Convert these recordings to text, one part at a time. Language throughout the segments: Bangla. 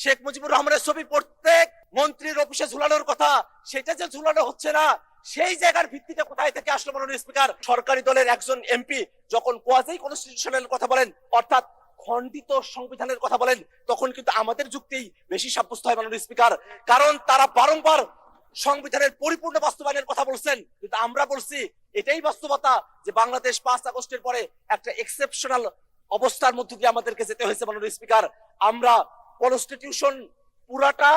শেখ মুজিবুর রহমানের ছবি প্রত্যেক মন্ত্রীর অফিসে ঝুলানোর কথা, সেটা যে ঝুলানো হচ্ছে না, সেই জায়গার ভিত্তিতে কোথায় থেকে আসলো মাননীয় স্পিকার? সরকারি দলের একজন এমপি যখন কোয়াজি কনস্টিটিউশনাল কথা বলেন, অর্থাৎ খণ্ডিত সংবিধানের কথা বলেন, তখন কিন্তু আমাদের যুক্তি বেশি সাব্যস্ত হয় মাননীয় স্পিকার। কারণ তারা বারংবার সংবিধানের পরিপূর্ণ বাস্তবায়নের কথা বলছেন, কিন্তু আমরা বলছি এটাই বাস্তবতা যে বাংলাদেশ 5 আগস্টের পরে একটা এক্সেপশনাল অবস্থার মধ্যে দিয়ে আমাদেরকে যেতে হয়েছে মাননীয় স্পিকার। আমরা কনস্টিটিউশন পুরাটা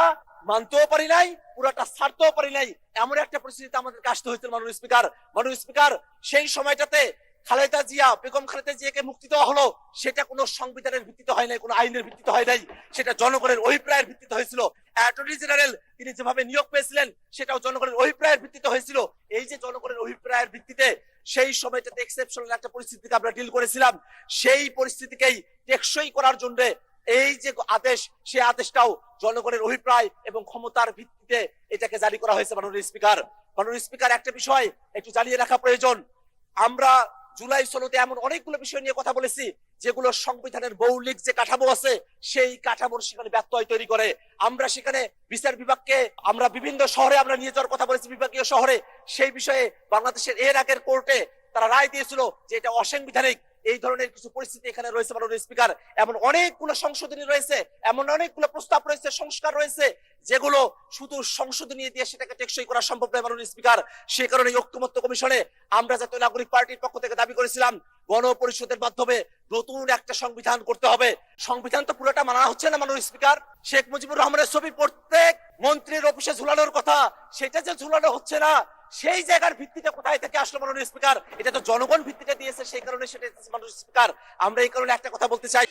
মানতেও পারি নাই, পুরাটা ছাড়তেও পারি নাই, এমন একটা পরিস্থিতিতে আমাদেরকে আসতে হয়েছিল মাননীয় স্পিকার। মাননীয় স্পিকার, সেই সময়টাতে খালেদা জিয়া, বেগম খালেদা জিয়াকে মুক্তি দেওয়া হলো, সেটা কোনো সংবিধানের ভিত্তিতে হয় নাই, কোনো আইনের ভিত্তিতে হয় নাই, সেটা জনগণের অভিপ্রায়ের ভিত্তিতে হয়েছিল। অ্যাটর্নি জেনারেল তিনি যেভাবে নিয়োগ পেয়েছিলেন, সেটাও জনগণের অভিপ্রায়ের ভিত্তিতে হয়েছিল। এই যে জনগণের অভিপ্রায়ের ভিত্তিতে সেই সময়টাতে এক্সেপশনাল একটা পরিস্থিতিকে আমরা ডিল করেছিলাম, সেই পরিস্থিতিকেই টেকসই করার জন্য এই যে আদেশ, সেই আদেশটাও জনগণের অভিপ্রায় এবং ক্ষমতার ভিত্তিতে এটাকে জারি করা হয়েছে মাননীয় স্পিকার। মাননীয় স্পিকার, একটা বিষয় একটু জানিয়ে রাখা প্রয়োজন। আমরা জুলাই 16-তে এমন অনেকগুলো বিষয় নিয়ে কথা বলেছি যেগুলো সংবিধানের মৌলিক যে কাঠামো আছে সেই কাঠামোর সেখানে ব্যত্যয় তৈরি করে। আমরা সেখানে বিচার বিভাগকে আমরা বিভিন্ন শহরে আমরা নিয়ে যাওয়ার কথা বলেছি, বিভাগীয় শহরে। সেই বিষয়ে বাংলাদেশের এর আগের কোর্টে তারা রায় দিয়েছিল যে এটা অসাংবিধানিক। এই ধরনের কিছু পরিস্থিতি এখানে রয়েছে মাননীয় স্পিকার। এমন অনেকগুলো সংশোধনী রয়েছে, এমন অনেকগুলো প্রস্তাব রয়েছে, সংস্কার রয়েছে, যেগুলো শুধু সংশোধনী দিয়ে সেটাকে টেকসই করা সম্ভব নয় মাননীয় স্পিকার। সে কারণে ঐক্যমত্য কমিশনে আমরা জাতীয় নাগরিক পার্টির পক্ষ থেকে দাবি করেছিলাম গণপরিষদের মাধ্যমে নতুন একটা সংবিধান করতে হবে। সংবিধান তো পুরোটা মানা হচ্ছে না মাননীয় স্পিকার। শেখ মুজিবুর রহমানের ছবি প্রত্যেক মন্ত্রীর অফিসে ঝুলানোর কথা, সেটা যে ঝুলানো হচ্ছে না, সেই জায়গার ভিত্তিতে কোথায় থেকে আসলো মাননীয় স্পিকার? এটা তো জনগণ ভিত্তিতে দিয়েছে, সেই কারণে সেটা মাননীয় স্পিকার। আমরা এই কারণে একটা কথা বলতে চাই।